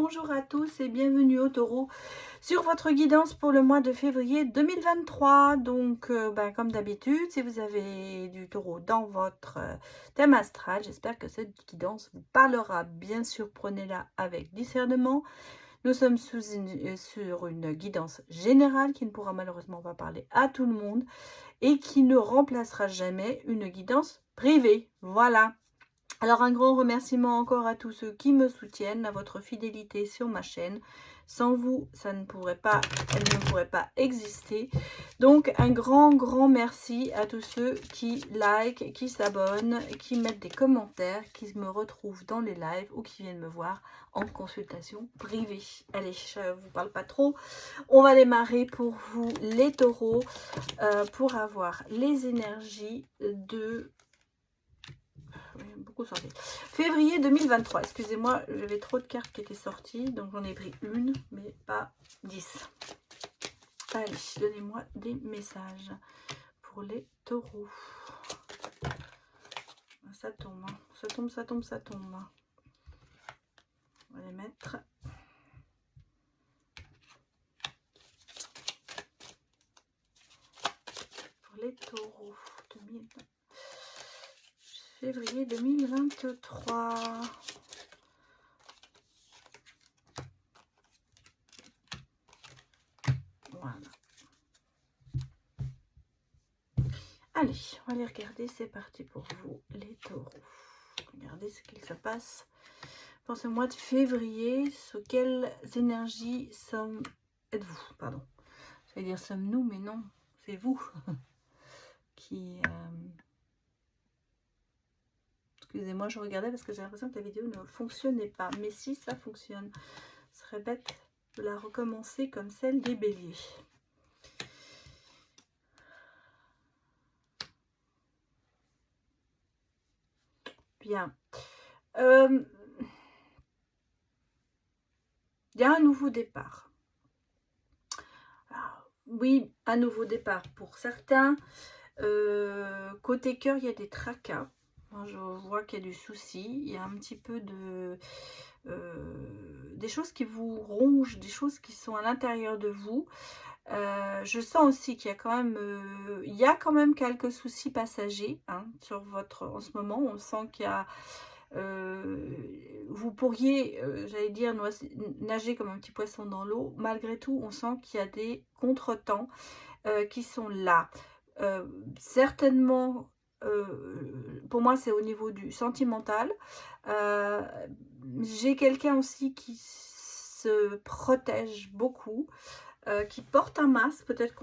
bonjour à tous et bienvenue au Taureau sur votre guidance pour le mois de février 2023. Donc, comme d'habitude, si vous avez du Taureau dans votre thème astral, j'espère que cette guidance vous parlera. Bien sûr, prenez-la avec discernement. Nous sommes sur une guidance générale qui ne pourra malheureusement pas parler à tout le monde et qui ne remplacera jamais une guidance privée. Voilà. Alors un grand remerciement encore à tous ceux qui me soutiennent, à votre fidélité sur ma chaîne. Sans vous, elle ne pourrait pas exister. Donc un grand merci à tous ceux qui like, qui s'abonnent, qui mettent des commentaires, qui me retrouvent dans les lives ou qui viennent me voir en consultation privée. Allez, je ne vous parle pas trop. On va démarrer pour vous les taureaux pour avoir les énergies de... beaucoup sorti. Février 2023. Excusez-moi, j'avais trop de cartes qui étaient sorties, donc j'en ai pris une, mais pas 10. Allez, donnez-moi des messages pour les taureaux. Ça tombe, hein. Ça tombe. On va les mettre. Pour les taureaux. Février 2023. Voilà. Allez, on va les regarder. C'est parti pour vous, les taureaux. Regardez ce qu'il se passe dans ce mois de février. Sous quelles énergies êtes-vous? Pardon. J'allais dire sommes-nous, mais non, c'est vous qui... Excusez-moi, je regardais parce que j'ai l'impression que la vidéo ne fonctionnait pas. Mais si ça fonctionne, ce serait bête de la recommencer comme celle des béliers. Bien. Il y a un nouveau départ. Alors, oui, un nouveau départ pour certains. Côté cœur, il y a des tracas. Je vois qu'il y a du souci, il y a un petit peu de des choses qui vous rongent, des choses qui sont à l'intérieur de vous. Je sens aussi qu'il y a quand même quelques soucis passagers hein, sur votre en ce moment. On sent qu'il y a vous pourriez, j'allais dire, nager comme un petit poisson dans l'eau. Malgré tout, on sent qu'il y a des contretemps qui sont là. Certainement, pour moi, c'est au niveau du sentimental. J'ai quelqu'un aussi qui se protège beaucoup, qui porte un masque. Peut-être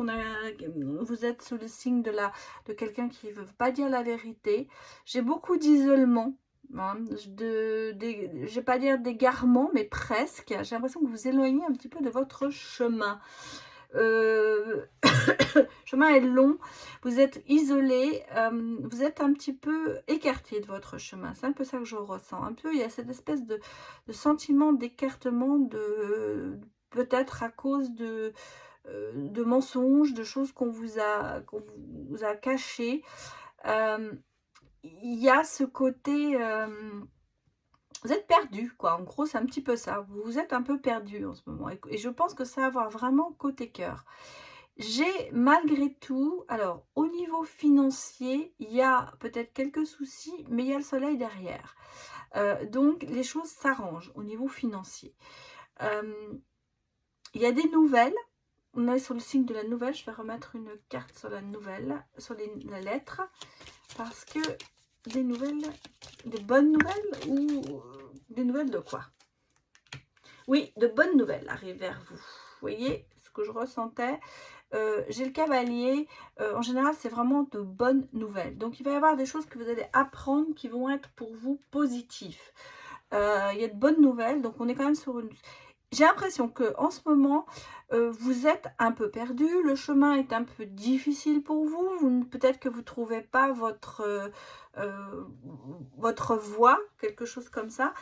vous êtes sous le signe de quelqu'un qui ne veut pas dire la vérité. J'ai beaucoup d'isolement. Hein, je ne vais pas dire d'égarement, mais presque. J'ai l'impression que vous éloignez un petit peu de votre chemin. Le chemin est long, vous êtes isolé, vous êtes un petit peu écarté de votre chemin. C'est un peu ça que je ressens. Un peu, il y a cette espèce de sentiment d'écartement, peut-être à cause de mensonges, de choses qu'on vous a cachées. Il y a ce côté... vous êtes perdu, quoi. En gros, c'est un petit peu ça. Vous êtes un peu perdu en ce moment. Et je pense que ça va avoir vraiment côté cœur. J'ai malgré tout, alors au niveau financier, il y a peut-être quelques soucis, mais il y a le soleil derrière. Donc les choses s'arrangent au niveau financier. Il y a des nouvelles. On est sur le signe de la nouvelle. Je vais remettre une carte sur la nouvelle, sur la lettre, parce que des nouvelles, des bonnes nouvelles ou des nouvelles de quoi? Oui, de bonnes nouvelles arrivent vers vous. Vous voyez ce que je ressentais. J'ai le cavalier. En général, c'est vraiment de bonnes nouvelles. Donc, il va y avoir des choses que vous allez apprendre qui vont être pour vous positifs. Il y a de bonnes nouvelles. Donc, on est quand même sur une... J'ai l'impression que en ce moment, vous êtes un peu perdu. Le chemin est un peu difficile pour vous. Peut-être que vous ne trouvez pas votre voie, quelque chose comme ça.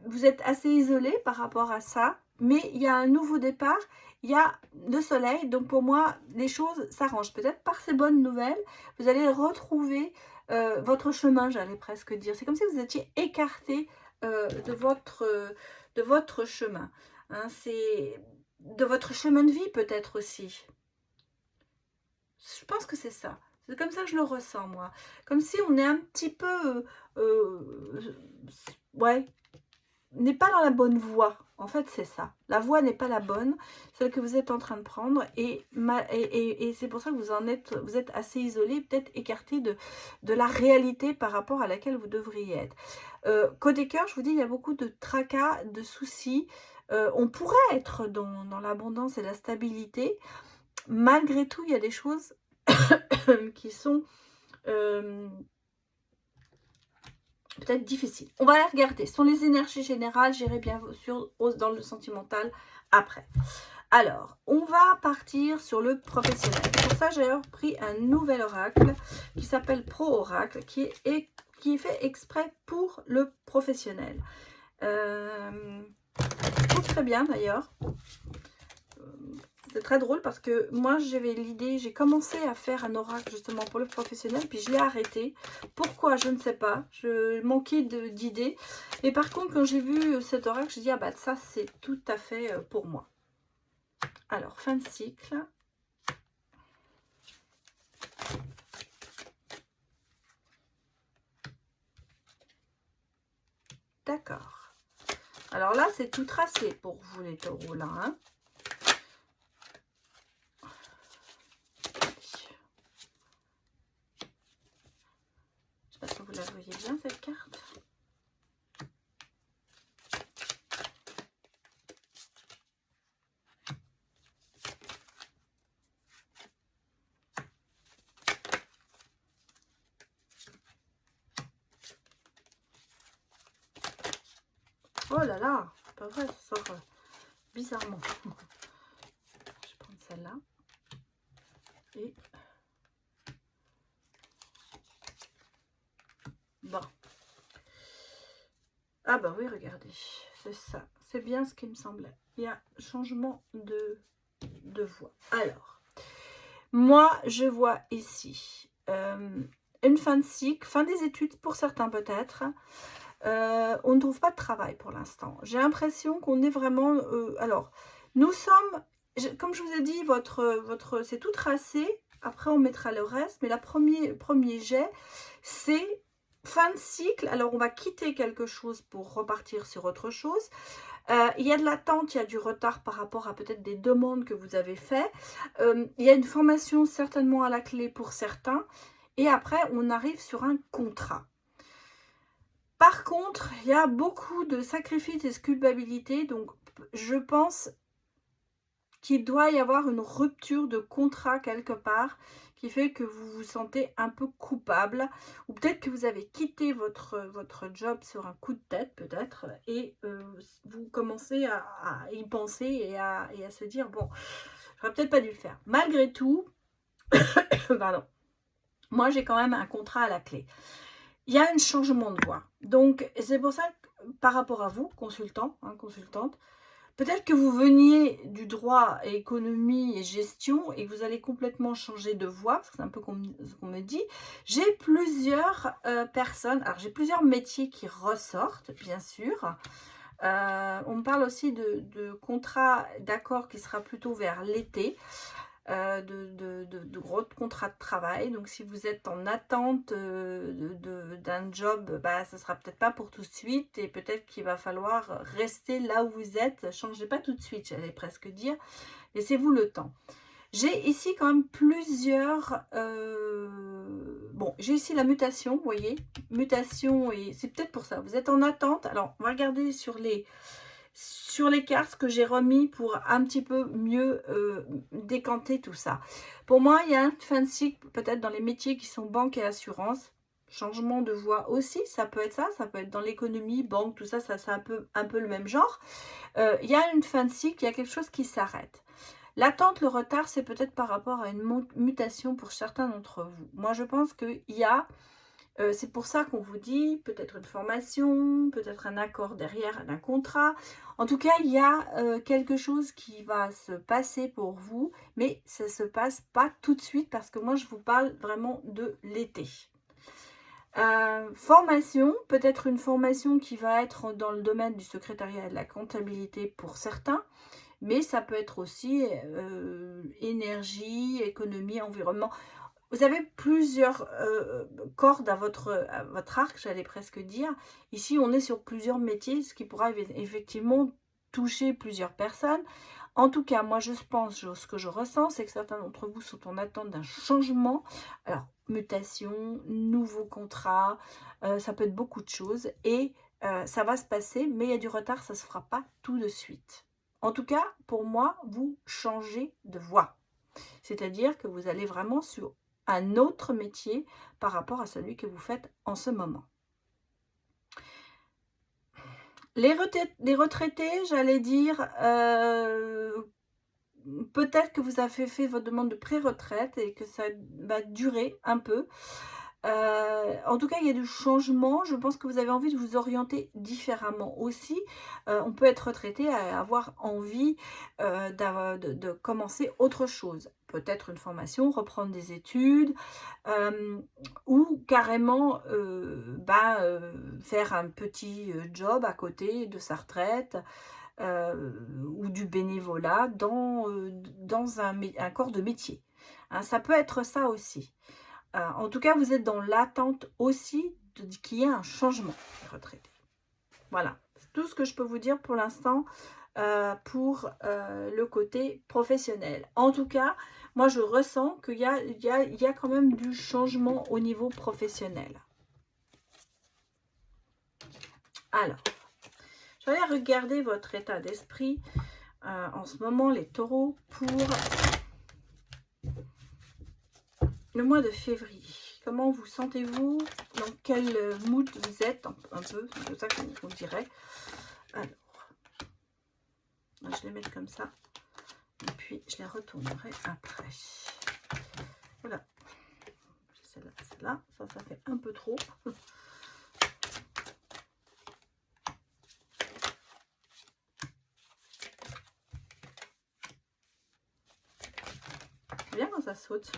Vous êtes assez isolé par rapport à ça. Mais il y a un nouveau départ. Il y a le soleil. Donc, pour moi, les choses s'arrangent. Peut-être par ces bonnes nouvelles, vous allez retrouver votre chemin, j'allais presque dire. C'est comme si vous étiez écarté de votre chemin. Hein, c'est de votre chemin de vie peut-être aussi. Je pense que c'est ça. C'est comme ça que je le ressens, moi. Comme si on est un petit peu... ouais, n'est pas dans la bonne voie. En fait, c'est ça. La voie n'est pas la bonne, celle que vous êtes en train de prendre. Et c'est pour ça que vous êtes assez isolé, peut-être écarté de la réalité par rapport à laquelle vous devriez être. Côté cœur, je vous dis, il y a beaucoup de tracas, de soucis. On pourrait être dans l'abondance et la stabilité. Malgré tout, il y a des choses qui sont peut-être difficiles. On va les regarder. Ce sont les énergies générales. J'irai bien sûr dans le sentimental après. Alors, on va partir sur le professionnel. Pour ça, j'ai pris un nouvel oracle qui s'appelle Pro Oracle, qui est fait exprès pour le professionnel. Je trouve très bien d'ailleurs. C'est très drôle parce que moi j'avais l'idée, j'ai commencé à faire un oracle justement pour le professionnel, puis je l'ai arrêté. Pourquoi? Je ne sais pas, je manquais d'idées. Et par contre quand j'ai vu cet oracle, j'ai dit ah bah ça c'est tout à fait pour moi. Alors fin de cycle. D'accord. Alors là c'est tout tracé pour vous les taureaux là. Hein. Est-ce que vous la voyez bien cette carte? Oh là là, c'est pas vrai, ça sort bizarrement. Je vais prendre celle-là. Et bon. Ah bah oui, regardez, c'est ça. C'est bien ce qui me semblait. Il y a changement de voix. Alors, moi, je vois ici une fin de cycle, fin des études pour certains peut-être. On ne trouve pas de travail pour l'instant. J'ai l'impression qu'on est vraiment... alors, nous sommes... Comme je vous ai dit, c'est tout tracé. Après, on mettra le reste. Mais premier jet, c'est fin de cycle. Alors, on va quitter quelque chose pour repartir sur autre chose. Il y a de l'attente, il y a du retard par rapport à peut-être des demandes que vous avez faites. Il y a une formation certainement à la clé pour certains. Et après, on arrive sur un contrat. Par contre, il y a beaucoup de sacrifices et de culpabilité. Donc, je pense qu'il doit y avoir une rupture de contrat quelque part qui fait que vous vous sentez un peu coupable. Ou peut-être que vous avez quitté votre job sur un coup de tête, peut-être. Et vous commencez à y penser et à se dire, bon, j'aurais peut-être pas dû le faire. Malgré tout, pardon, moi j'ai quand même un contrat à la clé. Il y a un changement de voie. Donc, c'est pour ça que par rapport à vous, consultant, hein, consultante, peut-être que vous veniez du droit et économie et gestion et que vous allez complètement changer de voie, c'est un peu ce qu'on me dit. J'ai plusieurs personnes, alors j'ai plusieurs métiers qui ressortent, bien sûr. On me parle aussi de contrat d'accord qui sera plutôt vers l'été. De gros contrats de travail. Donc si vous êtes en attente d'un job, bah, ça sera peut-être pas pour tout de suite et peut-être qu'il va falloir rester là où vous êtes. Changez pas tout de suite, j'allais presque dire. Laissez-vous le temps. J'ai ici quand même plusieurs... bon, j'ai ici la mutation, vous voyez. Mutation, et c'est peut-être pour ça. Vous êtes en attente. Alors, on va regarder sur les cartes que j'ai remis pour un petit peu mieux décanter tout ça. Pour moi, il y a un fin de cycle peut-être dans les métiers qui sont banque et assurance. Changement de voie aussi, ça peut être ça. Ça peut être dans l'économie, banque, tout ça, ça c'est un peu le même genre. Il y a une fin de cycle, il y a quelque chose qui s'arrête. L'attente, le retard, c'est peut-être par rapport à une mutation pour certains d'entre vous. Moi, je pense qu'il y a... c'est pour ça qu'on vous dit peut-être une formation, peut-être un accord derrière, un contrat. En tout cas, il y a quelque chose qui va se passer pour vous, mais ça ne se passe pas tout de suite parce que moi, je vous parle vraiment de l'été. Formation, peut-être une formation qui va être dans le domaine du secrétariat et de la comptabilité pour certains, mais ça peut être aussi énergie, économie, environnement. Vous avez plusieurs cordes à votre arc, j'allais presque dire. Ici, on est sur plusieurs métiers, ce qui pourra effectivement toucher plusieurs personnes. En tout cas, moi, je pense, ce que je ressens, c'est que certains d'entre vous sont en attente d'un changement. Alors, mutation, nouveau contrat, ça peut être beaucoup de choses. Et ça va se passer, mais il y a du retard, ça ne se fera pas tout de suite. En tout cas, pour moi, vous changez de voie. C'est-à-dire que vous allez vraiment sur un autre métier par rapport à celui que vous faites en ce moment. Les retraités, j'allais dire, peut-être que vous avez fait votre demande de pré-retraite et que ça va durer un peu. En tout cas, il y a du changement. Je pense que vous avez envie de vous orienter différemment aussi. On peut être retraité à avoir envie de commencer autre chose. Peut-être une formation, reprendre des études ou carrément faire un petit job à côté de sa retraite ou du bénévolat dans un corps de métier. Hein, ça peut être ça aussi. En tout cas, vous êtes dans l'attente aussi qu'il y ait un changement retraité. Voilà, c'est tout ce que je peux vous dire pour l'instant pour le côté professionnel. En tout cas, moi, je ressens qu'il y a quand même du changement au niveau professionnel. Alors, je vais aller regarder votre état d'esprit en ce moment, les taureaux, pour le mois de février. Comment vous sentez-vous? Dans quel mood vous êtes? Un peu, c'est comme ça qu'on dirait. Alors, je vais les mettre comme ça. Et puis, je les retournerai après. Voilà. Celle-là, celle-là. Ça fait un peu trop. C'est bien quand ça saute.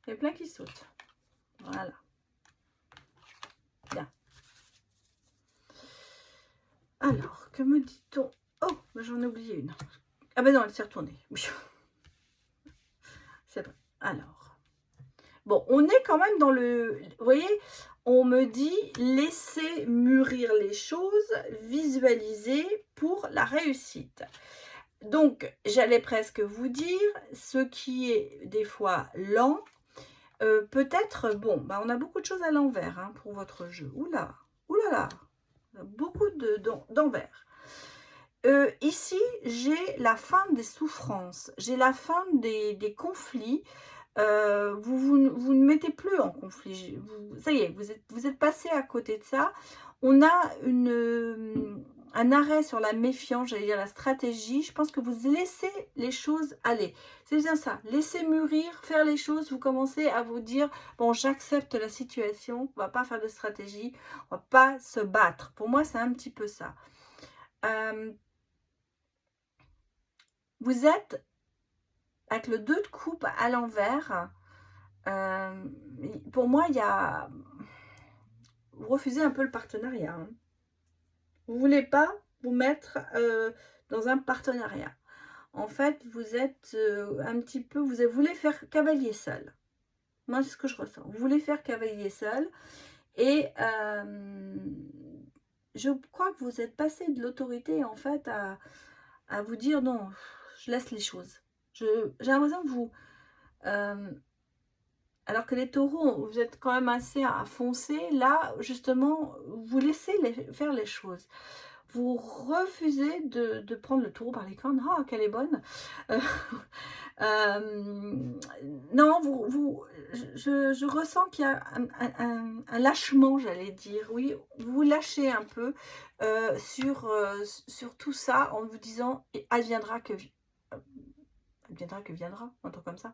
Il y a plein qui sautent. Voilà. Bien. Alors, que me dit-on? Oh, j'en ai oublié une. Ah ben non, elle s'est retournée. C'est vrai. Alors. Bon, on est quand même dans le... Vous voyez, on me dit laisser mûrir les choses, visualiser pour la réussite. Donc, j'allais presque vous dire, ce qui est des fois lent, peut-être, bon, bah on a beaucoup de choses à l'envers hein, pour votre jeu. Oula, oulala, beaucoup d'envers. Ici, j'ai la fin des souffrances, j'ai la fin des conflits. Vous ne mettez plus en conflit. Ça y est, vous êtes passé à côté de ça. On a un arrêt sur la méfiance, j'allais dire la stratégie. Je pense que vous laissez les choses aller. C'est bien ça. Laissez mûrir, faire les choses. Vous commencez à vous dire, bon, j'accepte la situation. On va pas faire de stratégie. On va pas se battre. Pour moi, c'est un petit peu ça. Vous êtes avec le 2 de coupe à l'envers. Pour moi, il y a... Vous refusez un peu le partenariat. Hein. Vous ne voulez pas vous mettre dans un partenariat. En fait, vous êtes un petit peu... Vous voulez faire cavalier seul. Moi, c'est ce que je ressens. Vous voulez faire cavalier seul. Et je crois que vous êtes passé de l'autorité, en fait, à vous dire non, je laisse les choses. J'ai l'impression que vous... alors que les taureaux, vous êtes quand même assez à foncer. Là, justement, vous laissez faire les choses. Vous refusez de prendre le taureau par les cornes. Ah, qu'elle est bonne. Non, je ressens qu'il y a un lâchement, j'allais dire. Oui, vous lâchez un peu sur tout ça en vous disant « adviendra que viendra », un truc comme ça.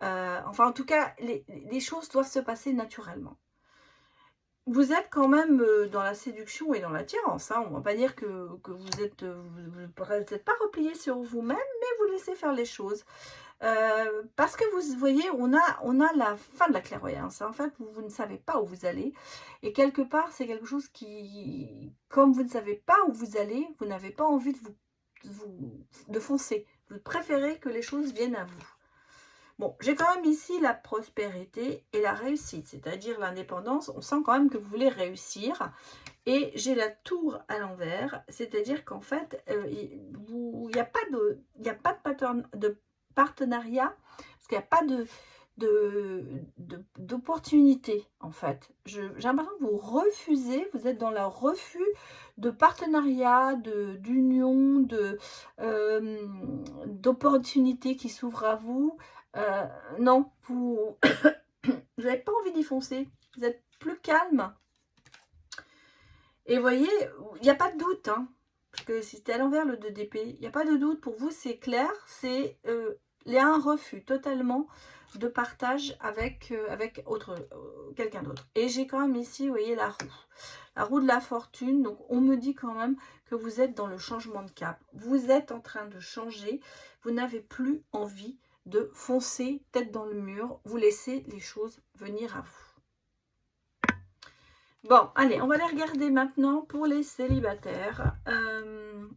Enfin, en tout cas, les choses doivent se passer naturellement. vous êtes quand même dans la séduction et dans l'attirance. Hein. On ne va pas dire que vous n'êtes pas replié sur vous-même, mais vous laissez faire les choses. Parce que vous voyez, on a la fin de la clairvoyance. Hein. En fait, vous ne savez pas où vous allez. Et quelque part, c'est quelque chose qui, comme vous ne savez pas où vous allez, vous n'avez pas envie de foncer. Vous préférez que les choses viennent à vous. Bon, j'ai quand même ici la prospérité et la réussite, c'est-à-dire l'indépendance. On sent quand même que vous voulez réussir. Et j'ai la tour à l'envers, c'est-à-dire qu'en fait, il n'y a pas de partenariat, parce qu'il n'y a pas d'opportunité, en fait. J'ai l'impression que vous refusez, vous êtes dans le refus de partenariat, d'union, d'opportunités qui s'ouvrent à vous. Non, vous n'avez pas envie d'y foncer. Vous êtes plus calme. Et vous voyez, il n'y a pas de doute. Hein, parce que si c'était à l'envers le 2 d'épée, il n'y a pas de doute. Pour vous, c'est clair. C'est il y a un refus totalement de partage avec, quelqu'un d'autre. Et j'ai quand même ici, vous voyez, la roue. La roue de la fortune. Donc, on me dit quand même que vous êtes dans le changement de cap. Vous êtes en train de changer. Vous n'avez plus envie de foncer tête dans le mur. Vous laissez les choses venir à vous. Bon, allez, on va les regarder maintenant pour les célibataires.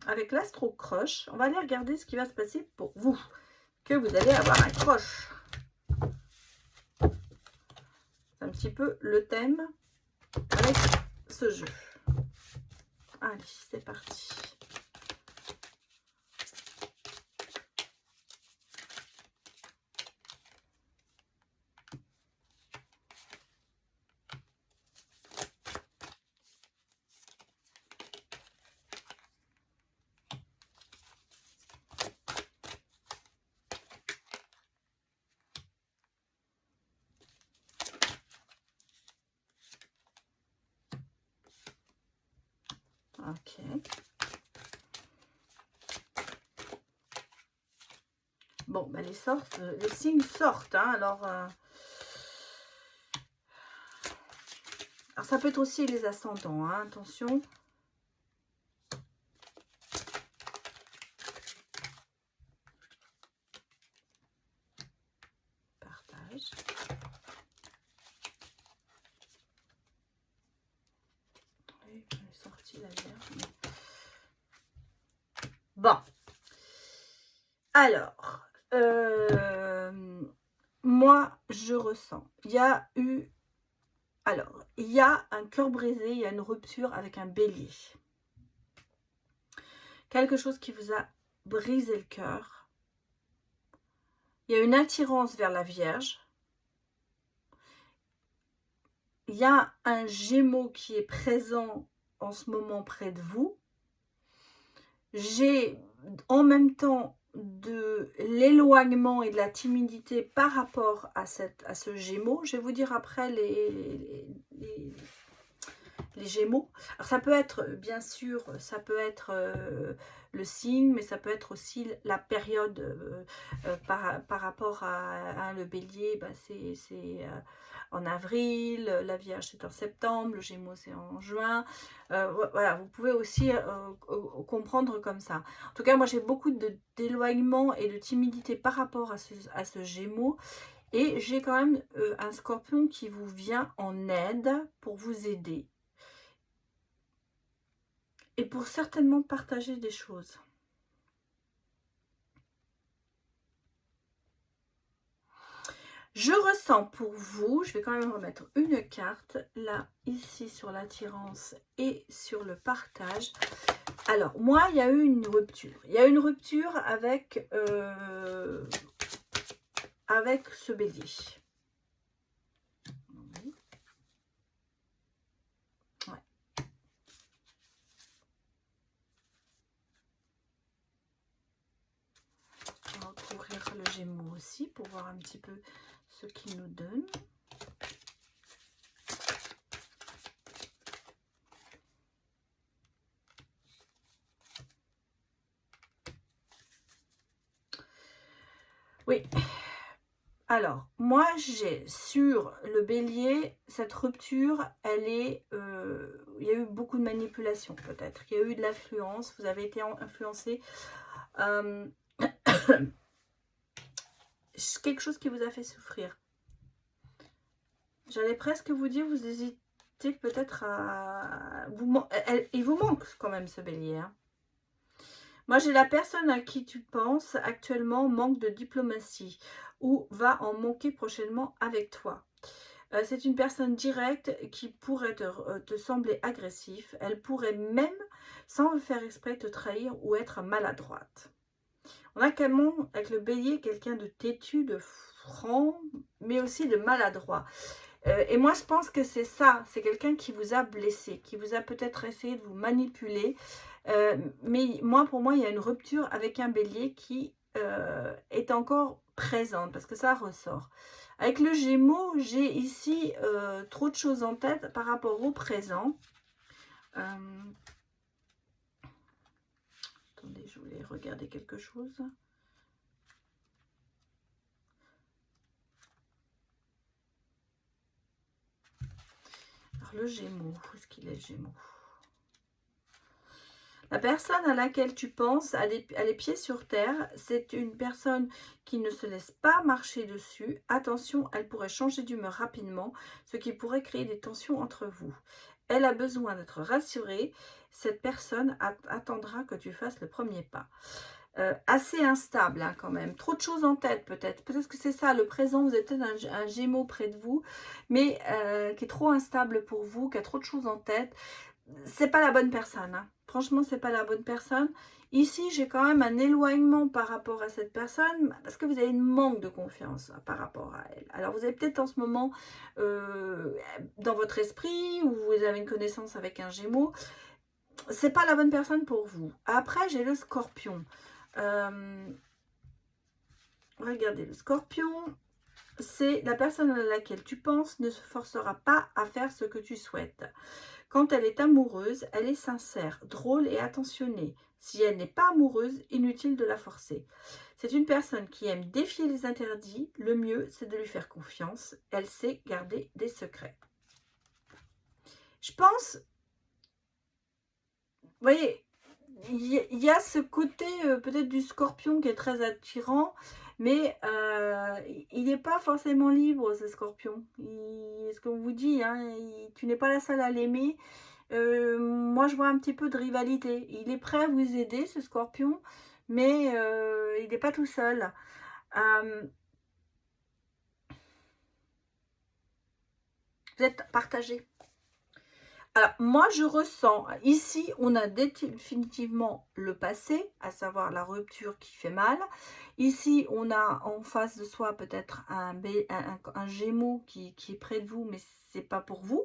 Avec l'astro-croche, on va aller regarder ce qui va se passer pour vous. Que vous allez avoir un croche. C'est un petit peu le thème avec ce jeu. Allez, c'est parti. Ok. Bon, ben les signes sortent. Hein, alors, ça peut être aussi les ascendants. Hein, attention. Partage. Oui, j'en ai sorti la Vierge. Bon. Alors, moi, je ressens. Il y a eu... Alors, il y a un cœur brisé, il y a une rupture avec un bélier. Quelque chose qui vous a brisé le cœur. Il y a une attirance vers la Vierge. Il y a un Gémeaux qui est présent en ce moment près de vous. J'ai en même temps de l'éloignement et de la timidité par rapport à ce Gémeaux. Je vais vous dire après les Gémeaux. Alors ça peut être, bien sûr, ça peut être le signe, mais ça peut être aussi la période par rapport à le bélier, bah, c'est en avril, la Vierge c'est en septembre, le Gémeaux c'est en juin. Voilà, vous pouvez aussi comprendre comme ça. En tout cas, moi j'ai beaucoup d'éloignement et de timidité par rapport à ce Gémeaux. Et j'ai quand même un Scorpion qui vous vient en aide pour vous aider. Et pour certainement partager des choses. Je ressens pour vous, je vais quand même remettre une carte, là, ici, sur l'attirance et sur le partage. Alors, moi, il y a eu une rupture. Il y a une rupture avec ce bélier. On va ouvrir le Gémeaux aussi pour voir un petit peu ce qu'il nous donne. Oui. Alors, moi, j'ai sur le bélier, cette rupture, elle est... il y a eu beaucoup de manipulation, peut-être. Il y a eu de l'influence, vous avez été influencé. Euh, quelque chose qui vous a fait souffrir. J'allais presque vous dire, vous hésitez peut-être à... il vous manque quand même ce bélier. Hein. Moi, j'ai la personne à qui tu penses actuellement manque de diplomatie ou va en manquer prochainement avec toi. C'est une personne directe qui pourrait te sembler agressif. Elle pourrait même, sans le faire exprès, te trahir ou être maladroite. On a carrément, avec le bélier, quelqu'un de têtu, de franc, mais aussi de maladroit. Et moi, je pense que c'est ça. C'est quelqu'un qui vous a blessé, qui vous a peut-être essayé de vous manipuler. Mais moi, pour moi, il y a une rupture avec un bélier qui est encore présente, parce que ça ressort. Avec le Gémeaux, j'ai ici trop de choses en tête par rapport au présent. Attendez, je voulais regarder quelque chose. Alors, le Gémeaux, où est-ce qu'il est le Gémeaux? La personne à laquelle tu penses a les pieds sur terre. C'est une personne qui ne se laisse pas marcher dessus. Attention, elle pourrait changer d'humeur rapidement, ce qui pourrait créer des tensions entre vous. Elle a besoin d'être rassurée. Cette personne attendra que tu fasses le premier pas. Assez instable hein, quand même. Trop de choses en tête peut-être. Peut-être que c'est ça, le présent, vous êtes peut-être un Gémeaux près de vous, mais qui est trop instable pour vous, qui a trop de choses en tête. C'est pas la bonne personne. Hein. Franchement, c'est pas la bonne personne. Ici, j'ai quand même un éloignement par rapport à cette personne parce que vous avez une manque de confiance hein, par rapport à elle. Alors, vous avez peut-être en ce moment dans votre esprit ou vous avez une connaissance avec un Gémeaux. C'est pas la bonne personne pour vous. Après, j'ai le Scorpion. Regardez, le Scorpion, c'est la personne à laquelle tu penses ne se forcera pas à faire ce que tu souhaites. Quand elle est amoureuse, elle est sincère, drôle et attentionnée. Si elle n'est pas amoureuse, inutile de la forcer. C'est une personne qui aime défier les interdits. Le mieux, c'est de lui faire confiance. Elle sait garder des secrets. Je pense, vous voyez, il y a ce côté peut-être du Scorpion qui est très attirant, mais il n'est pas forcément libre, ce Scorpion. Ce qu'on vous dit, hein, tu n'es pas la seule à l'aimer. Moi, je vois un petit peu de rivalité. Il est prêt à vous aider, ce Scorpion, mais il n'est pas tout seul. Vous êtes partagé. Alors, moi, je ressens, ici, on a définitivement le passé, à savoir la rupture qui fait mal. Ici, on a en face de soi peut-être un Gémeaux qui est près de vous, mais c'est pas pour vous.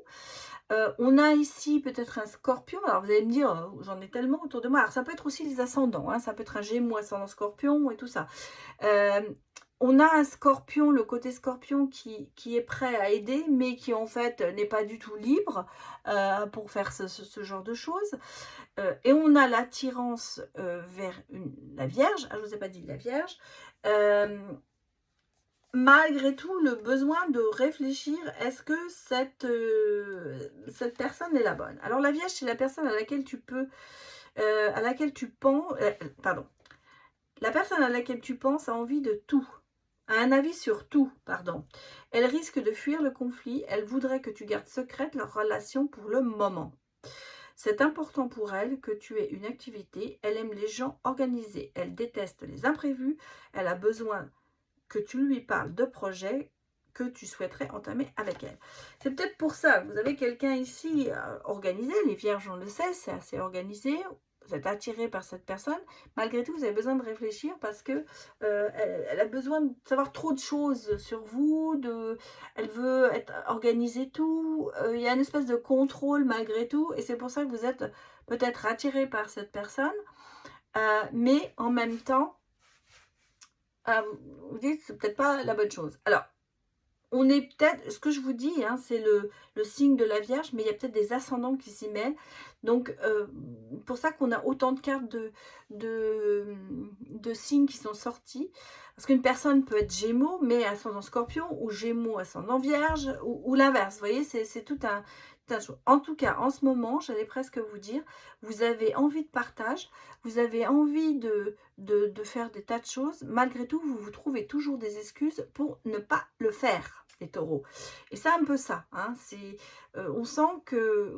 On a ici peut-être un Scorpion. Alors, vous allez me dire, j'en ai tellement autour de moi. Alors, ça peut être aussi les ascendants. Hein, ça peut être un Gémeaux, ascendant Scorpion et tout ça. On a un Scorpion, le côté Scorpion qui est prêt à aider, mais qui en fait n'est pas du tout libre pour faire ce genre de choses. Et on a l'attirance vers la Vierge. Ah, je ne vous ai pas dit la Vierge. Malgré tout, le besoin de réfléchir, est-ce que cette personne est la bonne? Alors la Vierge, c'est la personne à laquelle tu peux, à laquelle tu penses, pardon. La personne à laquelle tu penses a envie de tout, a un avis sur tout, pardon. Elle risque de fuir le conflit, elle voudrait que tu gardes secrète leur relation pour le moment. C'est important pour elle que tu aies une activité, elle aime les gens organisés, elle déteste les imprévus, elle a besoin que tu lui parles de projets que tu souhaiterais entamer avec elle. C'est peut-être pour ça, vous avez quelqu'un ici organisé, les vierges on le sait, c'est assez organisé, vous êtes attiré par cette personne, malgré tout vous avez besoin de réfléchir parce que elle a besoin de savoir trop de choses sur vous, elle veut être organisée tout, il y a une espèce de contrôle malgré tout et c'est pour ça que vous êtes peut-être attiré par cette personne, mais en même temps, vous dites c'est peut-être pas la bonne chose. Alors, on est peut-être, ce que je vous dis, hein, c'est le signe de la Vierge, mais il y a peut-être des ascendants qui s'y mêlent. Donc, pour ça qu'on a autant de cartes de signes qui sont sortis. Parce qu'une personne peut être Gémeaux, mais ascendant Scorpion, ou Gémeaux, ascendant Vierge, ou l'inverse. Vous voyez, c'est tout un chose. En tout cas, en ce moment, j'allais presque vous dire, vous avez envie de partage, vous avez envie de faire des tas de choses. Malgré tout, vous vous trouvez toujours des excuses pour ne pas le faire, les taureaux. Et c'est un peu ça. Hein, on sent que...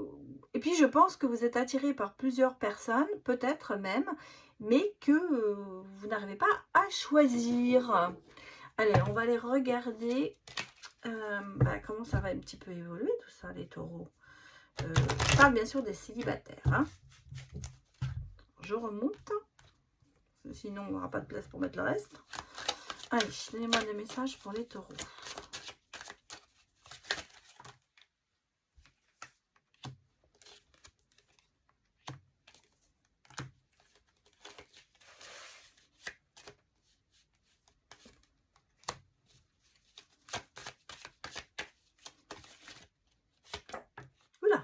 Et puis, je pense que vous êtes attiré par plusieurs personnes, peut-être même, mais que vous n'arrivez pas à choisir. Allez, on va aller regarder comment ça va un petit peu évoluer tout ça, les taureaux. Je parle bien sûr des célibataires. Hein. Je remonte. Sinon, on n'aura pas de place pour mettre le reste. Allez, donnez-moi des messages pour les taureaux. Oula.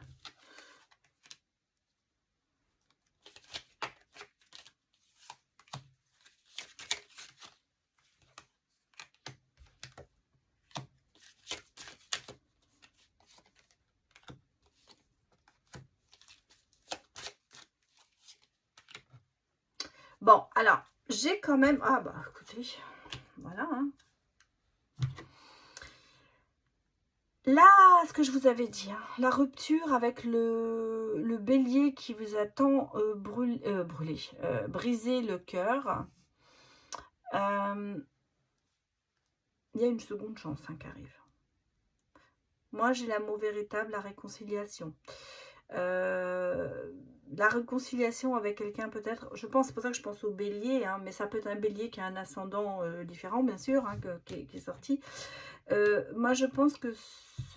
Bon, alors, j'ai quand même... Ah bah, écoutez, voilà. Hein. Là, ce que je vous avais dit, hein, la rupture avec le bélier qui vous a tant brisé le cœur. Il y a une seconde chance hein, qui arrive. Moi, j'ai l'amour véritable, la réconciliation. La réconciliation avec quelqu'un peut-être, je pense, c'est pour ça que je pense au bélier, hein, mais ça peut être un bélier qui a un ascendant différent, bien sûr, hein, qui est sorti. Moi, je pense que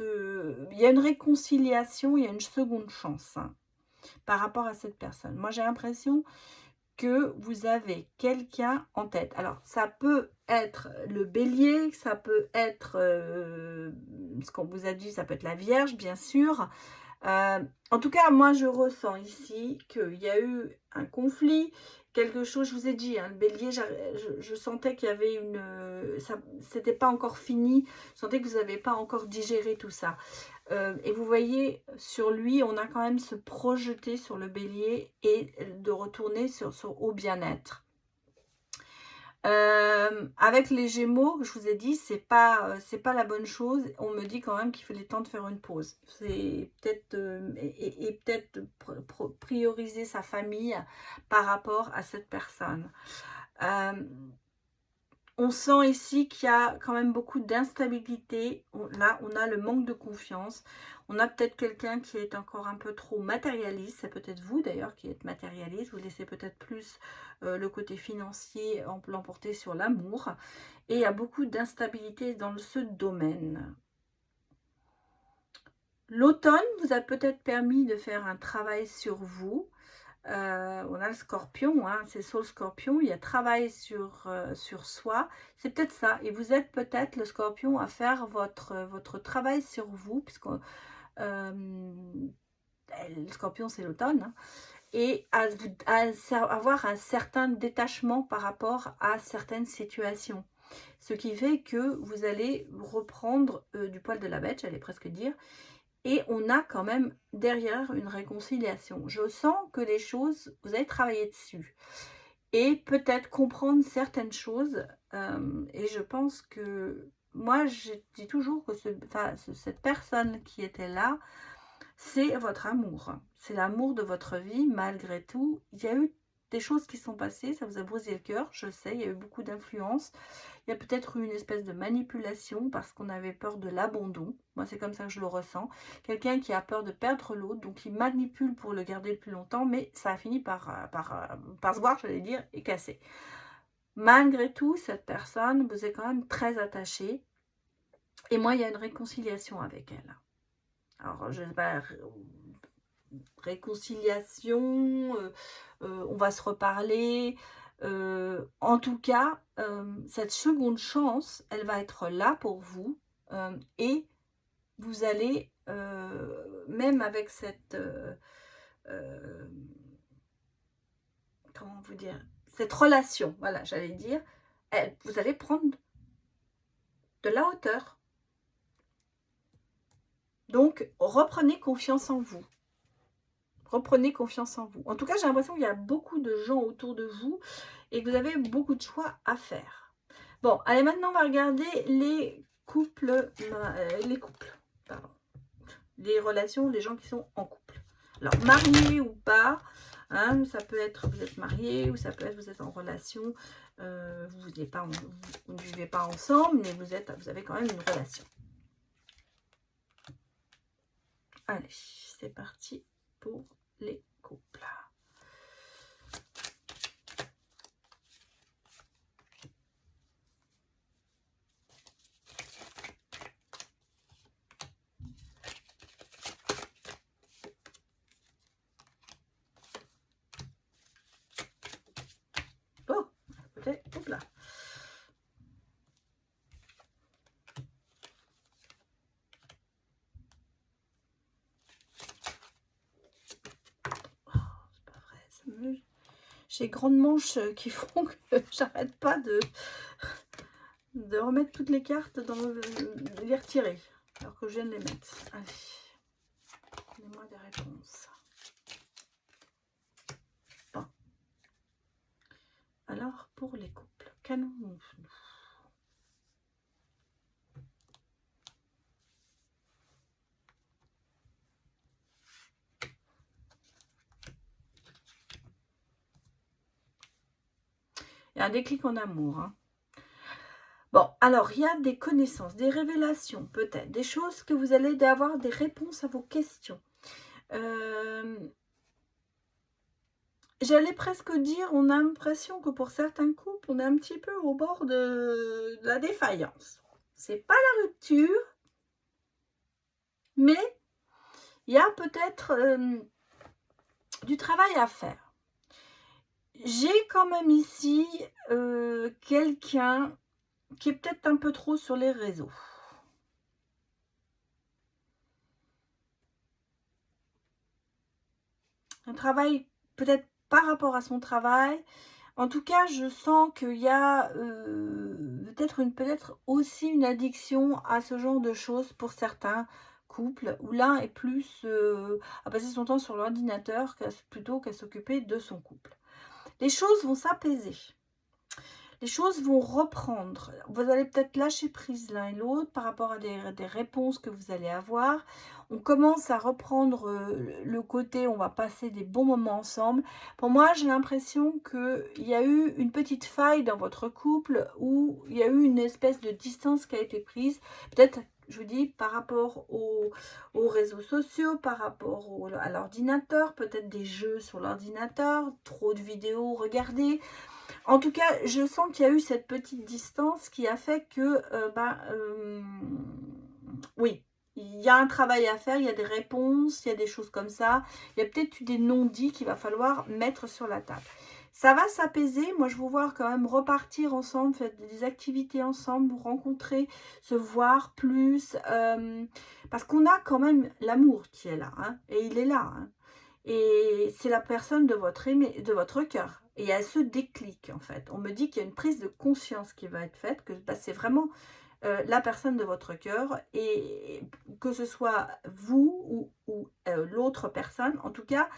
il y a une réconciliation, il y a une seconde chance hein, par rapport à cette personne. Moi, j'ai l'impression que vous avez quelqu'un en tête. Alors, ça peut être le bélier, ça peut être ce qu'on vous a dit, ça peut être la Vierge, bien sûr. En tout cas, moi, je ressens ici qu'il y a eu un conflit, quelque chose, je vous ai dit, hein, le bélier, je sentais qu'il y avait une... c'était pas encore fini, je sentais que vous n'avez pas encore digéré tout ça. Et vous voyez, sur lui, on a quand même se projeter sur le bélier et de retourner au bien-être. Avec les Gémeaux, je vous ai dit, c'est pas la bonne chose. On me dit quand même qu'il fallait temps de faire une pause. C'est peut-être et peut-être prioriser sa famille par rapport à cette personne. On sent ici qu'il y a quand même beaucoup d'instabilité. Là, on a le manque de confiance. On a peut-être quelqu'un qui est encore un peu trop matérialiste. C'est peut-être vous d'ailleurs qui êtes matérialiste. Vous laissez peut-être plus le côté financier l'emporter sur l'amour. Et il y a beaucoup d'instabilité dans ce domaine. L'automne vous a peut-être permis de faire un travail sur vous. On a le scorpion, hein, c'est Soul Scorpion, il y a travail sur soi, c'est peut-être ça, et vous êtes peut-être le scorpion à faire votre travail sur vous, puisque le scorpion c'est l'automne, hein, et à avoir un certain détachement par rapport à certaines situations. Ce qui fait que vous allez reprendre du poil de la bête, j'allais presque dire, et on a quand même derrière une réconciliation. Je sens que les choses, vous allez travailler dessus. Et peut-être comprendre certaines choses. Et je pense que moi, je dis toujours que cette personne qui était là, c'est votre amour. C'est l'amour de votre vie, malgré tout. Il y a eu des choses qui sont passées, ça vous a brisé le cœur, je sais, il y a eu beaucoup d'influence. Il y a peut-être eu une espèce de manipulation parce qu'on avait peur de l'abandon. Moi, c'est comme ça que je le ressens. Quelqu'un qui a peur de perdre l'autre, donc il manipule pour le garder le plus longtemps, mais ça a fini par se voir, j'allais dire, et casser. Malgré tout, cette personne vous est quand même très attachée. Et moi, il y a une réconciliation avec elle. Alors, je ne sais pas, réconciliation, on va se reparler. En tout cas, cette seconde chance, elle va être là pour vous. et vous allez, même avec cette, comment vous dire? Cette relation, voilà, j'allais dire, vous allez prendre de la hauteur. Donc, reprenez confiance en vous. Reprenez confiance en vous. En tout cas, j'ai l'impression qu'il y a beaucoup de gens autour de vous et que vous avez beaucoup de choix à faire. Bon, allez, maintenant, on va regarder les couples, pardon, les relations des gens qui sont en couple. Alors, mariés ou pas, hein, ça peut être vous êtes marié ou ça peut être vous êtes en relation, vous ne vivez pas ensemble, mais vous avez quand même une relation. Allez, c'est parti pour les couples. Bon, peut-être, hop là. Oh, c'est pas vrai, ça me... J'ai grandes manches qui font que j'arrête pas de remettre toutes les cartes, de les retirer, alors que je viens de les mettre. Allez, donnez-moi des réponses. Bon. Alors, pour les couples, qu'allons-nous? Il y a un déclic en amour, hein. Bon, alors, il y a des connaissances, des révélations, peut-être, des choses que vous allez avoir des réponses à vos questions. J'allais presque dire, on a l'impression que pour certains couples, on est un petit peu au bord de la défaillance. C'est pas la rupture, mais il y a peut-être du travail à faire. J'ai quand même ici quelqu'un qui est peut-être un peu trop sur les réseaux. Un travail peut-être par rapport à son travail. En tout cas, je sens qu'il y a peut-être aussi une addiction à ce genre de choses pour certains couples, où l'un est plus à passer son temps sur l'ordinateur plutôt qu'à s'occuper de son couple. Les choses vont s'apaiser. Les choses vont reprendre. Vous allez peut-être lâcher prise l'un et l'autre par rapport à des réponses que vous allez avoir. On commence à reprendre le côté, on va passer des bons moments ensemble. Pour moi, j'ai l'impression qu'il y a eu une petite faille dans votre couple où il y a eu une espèce de distance qui a été prise. Peut-être, je vous dis, par rapport aux réseaux sociaux, par rapport à l'ordinateur, peut-être des jeux sur l'ordinateur, trop de vidéos regardées. En tout cas, je sens qu'il y a eu cette petite distance qui a fait que, oui, il y a un travail à faire, il y a des réponses, il y a des choses comme ça. Il y a peut-être eu des non-dits qu'il va falloir mettre sur la table. Ça va s'apaiser. Moi, je vous vois quand même repartir ensemble, faire des activités ensemble, vous rencontrer, se voir plus. Parce qu'on a quand même l'amour qui est là, hein, et il est là, hein. Et c'est la personne de votre cœur. Et il y a ce déclic, en fait. On me dit qu'il y a une prise de conscience qui va être faite, que bah, c'est vraiment la personne de votre cœur, et que ce soit vous ou l'autre personne, en tout cas,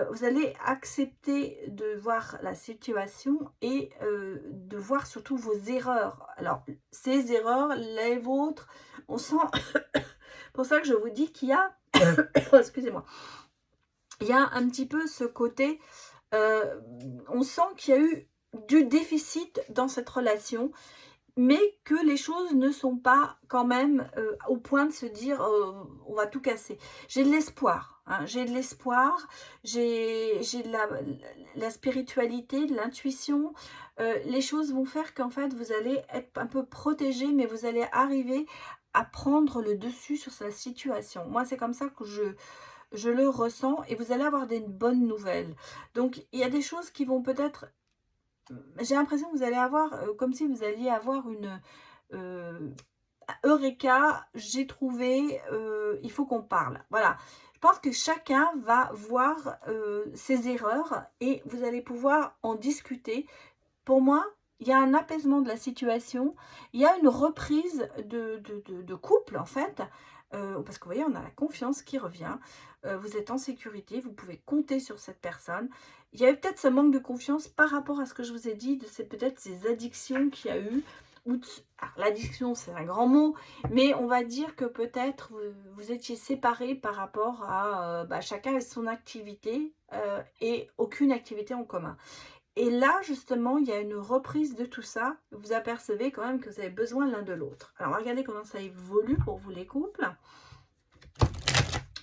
vous allez accepter de voir la situation et de voir surtout vos erreurs. Alors, ces erreurs, les vôtres, on sent... pour ça que je vous dis qu'il y a... Excusez-moi. Il y a un petit peu ce côté, on sent qu'il y a eu du déficit dans cette relation, mais que les choses ne sont pas quand même au point de se dire on va tout casser. J'ai de l'espoir, hein, j'ai de l'espoir, j'ai de la spiritualité, de l'intuition. Les choses vont faire qu'en fait vous allez être un peu protégé, mais vous allez arriver à prendre le dessus sur sa situation. Moi, c'est comme ça que je le ressens, et vous allez avoir des bonnes nouvelles. Donc, il y a des choses qui vont peut-être... J'ai l'impression que vous allez avoir, comme si vous alliez avoir Eureka, j'ai trouvé, il faut qu'on parle. Voilà. Je pense que chacun va voir ses erreurs et vous allez pouvoir en discuter. Pour moi, il y a un apaisement de la situation, il y a une reprise de couple en fait, parce que vous voyez, on a la confiance qui revient, vous êtes en sécurité, vous pouvez compter sur cette personne. Il y a eu peut-être ce manque de confiance par rapport à ce que je vous ai dit, de peut-être ces addictions qu'il y a eu, l'addiction c'est un grand mot, mais on va dire que peut-être vous étiez séparés par rapport à chacun a son activité et aucune activité en commun. Et là, justement, il y a une reprise de tout ça. Vous apercevez quand même que vous avez besoin l'un de l'autre. Alors, regardez comment ça évolue pour vous, les couples.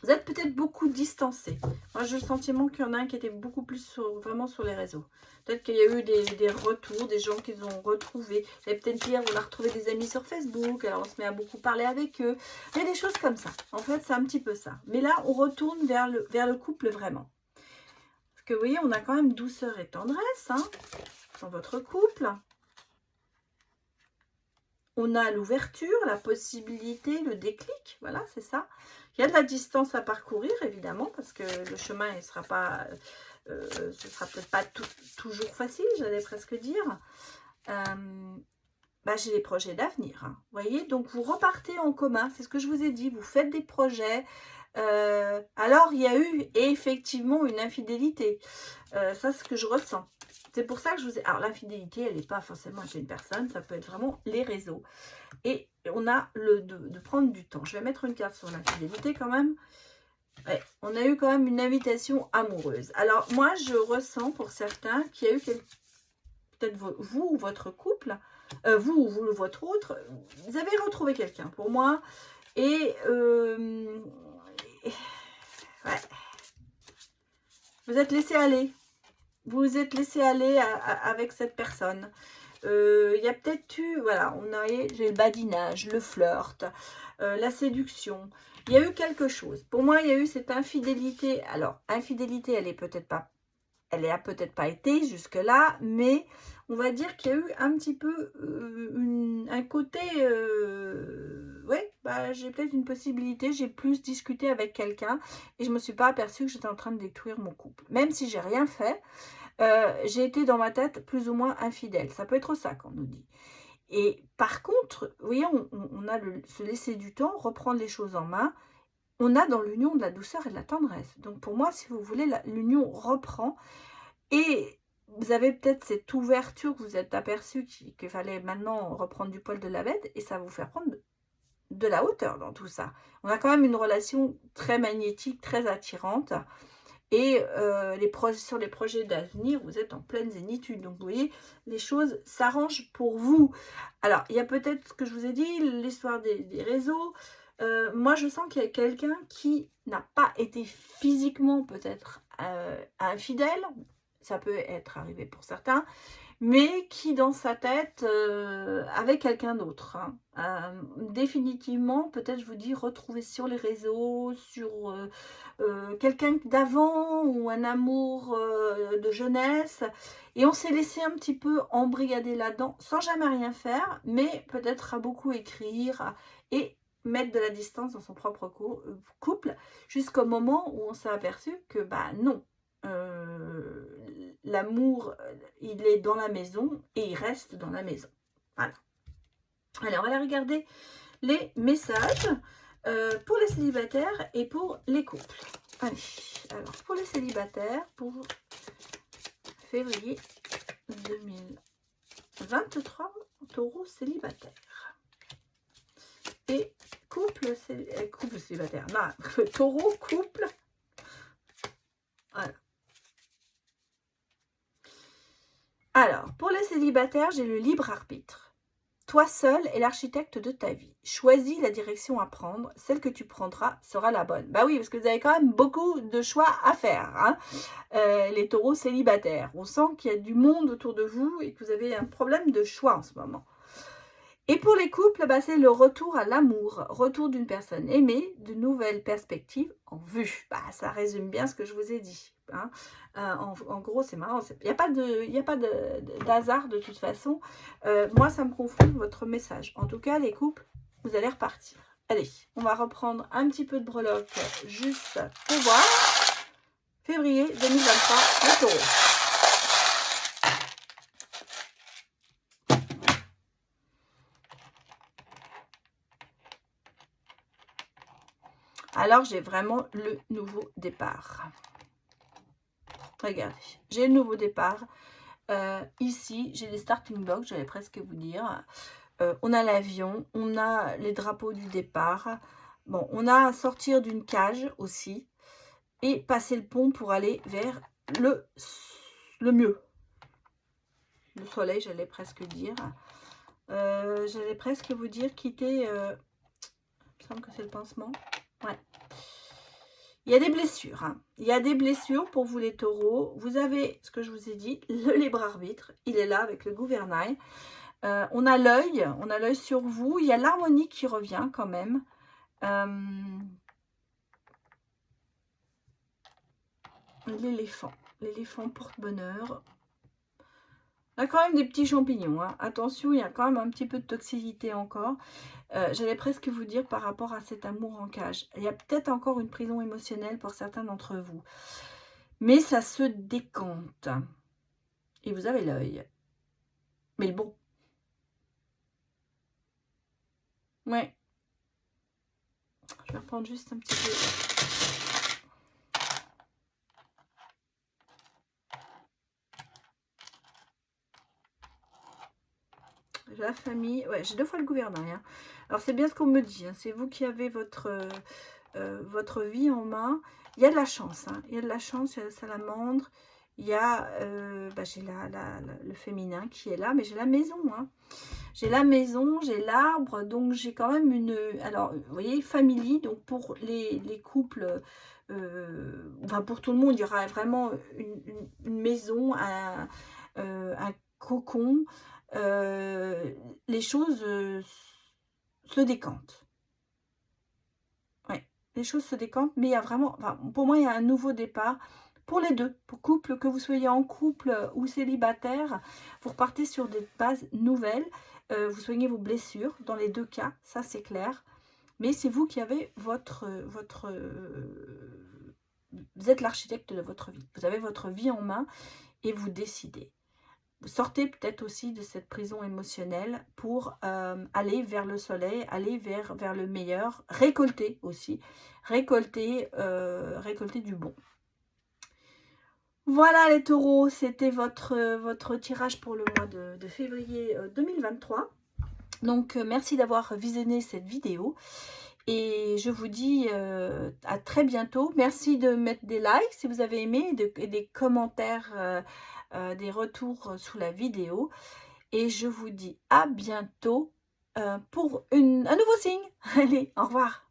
Vous êtes peut-être beaucoup distancés. Moi, j'ai le sentiment qu'il y en a un qui était beaucoup plus vraiment sur les réseaux. Peut-être qu'il y a eu des retours, des gens qui ont retrouvés. Vous allez peut-être dire, on a retrouvé des amis sur Facebook, alors on se met à beaucoup parler avec eux. Il y a des choses comme ça. En fait, c'est un petit peu ça. Mais là, on retourne vers le couple vraiment. Parce que vous voyez, on a quand même douceur et tendresse dans votre couple. On a l'ouverture, la possibilité, le déclic. Voilà, c'est ça. Il y a de la distance à parcourir, évidemment, parce que le chemin, il sera pas, ce sera peut-être pas toujours facile, j'allais presque dire. J'ai des projets d'avenir. Vous voyez, donc vous repartez en commun. C'est ce que je vous ai dit. Vous faites des projets. Alors, il y a eu effectivement une infidélité. Ça, c'est ce que je ressens. C'est pour ça que je vous ai... Alors, l'infidélité, elle n'est pas forcément avec une personne. Ça peut être vraiment les réseaux. Et on a de prendre du temps. Je vais mettre une carte sur l'infidélité quand même. Ouais, on a eu quand même une invitation amoureuse. Alors, moi, je ressens pour certains qu'il y a eu peut-être vous ou votre couple, vous ou votre autre, vous avez retrouvé quelqu'un pour moi. Et... ouais. Vous êtes laissé aller. Vous vous êtes laissé aller avec cette personne. Il y a peut-être eu, voilà, j'ai le badinage, le flirt, la séduction. Il y a eu quelque chose. Pour moi, il y a eu cette infidélité. Alors, infidélité, elle a peut-être pas été jusque-là, mais on va dire qu'il y a eu un petit peu un côté, ouais, j'ai peut-être une possibilité, j'ai plus discuté avec quelqu'un et je ne me suis pas aperçue que j'étais en train de détruire mon couple. Même si j'ai rien fait, j'ai été dans ma tête plus ou moins infidèle. Ça peut être ça qu'on nous dit. Et par contre, vous voyez, on a se laisser du temps, reprendre les choses en main. On a dans l'union de la douceur et de la tendresse. Donc pour moi, si vous voulez, l'union reprend. Et vous avez peut-être cette ouverture que vous êtes aperçu qu'il fallait maintenant reprendre du poil de la bête. Et ça va vous faire prendre de la hauteur dans tout ça. On a quand même une relation très magnétique, très attirante. Et sur les projets d'avenir, vous êtes en pleine zénitude. Donc, vous voyez, les choses s'arrangent pour vous. Alors, il y a peut-être ce que je vous ai dit, l'histoire des réseaux. Moi, je sens qu'il y a quelqu'un qui n'a pas été physiquement peut-être infidèle. Ça peut être arrivé pour certains. Mais qui, dans sa tête, avait quelqu'un d'autre. Définitivement, peut-être, je vous dis, retrouver sur les réseaux, sur quelqu'un d'avant ou un amour de jeunesse. Et on s'est laissé un petit peu embrigader là-dedans, sans jamais rien faire, mais peut-être à beaucoup écrire et mettre de la distance dans son propre couple, jusqu'au moment où on s'est aperçu que, non. L'amour, il est dans la maison et il reste dans la maison. Voilà. Allez, on va aller regarder les messages pour les célibataires et pour les couples. Allez, alors pour les célibataires, pour février 2023, taureau célibataire. Et couple célibataire. Non, taureau, couple. Voilà. Alors, pour les célibataires, j'ai le libre arbitre. Toi seul es l'architecte de ta vie. Choisis la direction à prendre. Celle que tu prendras sera la bonne. Bah oui, parce que vous avez quand même beaucoup de choix à faire. Les taureaux célibataires. On sent qu'il y a du monde autour de vous et que vous avez un problème de choix en ce moment. Et pour les couples, c'est le retour à l'amour, retour d'une personne aimée, de nouvelles perspectives en vue. Ça résume bien ce que je vous ai dit. En gros, c'est marrant. Il n'y a pas d'hasard de toute façon. Moi, ça me confirme votre message. En tout cas, les couples, vous allez repartir. Allez, on va reprendre un petit peu de breloque juste pour voir. Février 2023, le taureau. Alors, j'ai vraiment le nouveau départ. Regardez, j'ai le nouveau départ. Ici, j'ai les starting blocks, j'allais presque vous dire. On a l'avion, on a les drapeaux du départ. Bon, on a à sortir d'une cage aussi. Et passer le pont pour aller vers le mieux. Le soleil, j'allais presque dire. J'allais presque vous dire quitter... il me semble que c'est le pansement. Ouais. Il y a des blessures. Hein. Il y a des blessures pour vous les taureaux. Vous avez, ce que je vous ai dit, le libre arbitre. Il est là avec le gouvernail. On a l'œil sur vous. Il y a l'harmonie qui revient quand même. L'éléphant porte-bonheur. On a quand même des petits champignons. Hein. Attention, il y a quand même un petit peu de toxicité encore. J'allais presque vous dire par rapport à cet amour en cage. Il y a peut-être encore une prison émotionnelle pour certains d'entre vous. Mais ça se décante. Et vous avez l'œil. Mais le bon. Ouais. Je vais reprendre juste un petit peu. La famille. Ouais, j'ai 2 fois le gouvernail. Hein. Alors, c'est bien ce qu'on me dit. Hein. C'est vous qui avez votre vie en main. Il y a de la chance. Hein. Il y a de la chance. Il y a la salamandre. Il y a... j'ai le féminin qui est là. Mais j'ai la maison. Hein. J'ai la maison, j'ai l'arbre, donc j'ai quand même une... Alors, vous voyez, famille, donc pour les couples, enfin pour tout le monde, il y aura vraiment une maison, un cocon. Les choses se décantent. Ouais, les choses se décantent, mais il y a vraiment... Enfin, pour moi, il y a un nouveau départ. Pour les deux, pour couple, que vous soyez en couple ou célibataire, vous repartez sur des bases nouvelles. Vous soignez vos blessures, dans les 2 cas, ça c'est clair. Mais c'est vous qui avez vous êtes l'architecte de votre vie. Vous avez votre vie en main et vous décidez. Vous sortez peut-être aussi de cette prison émotionnelle pour aller vers le soleil, aller vers le meilleur, récolter aussi, récolter du bon. Voilà les taureaux, c'était votre tirage pour le mois de février 2023. Donc, merci d'avoir visionné cette vidéo. Et je vous dis à très bientôt. Merci de mettre des likes si vous avez aimé et des commentaires, des retours sous la vidéo. Et je vous dis à bientôt pour un nouveau signe. Allez, au revoir.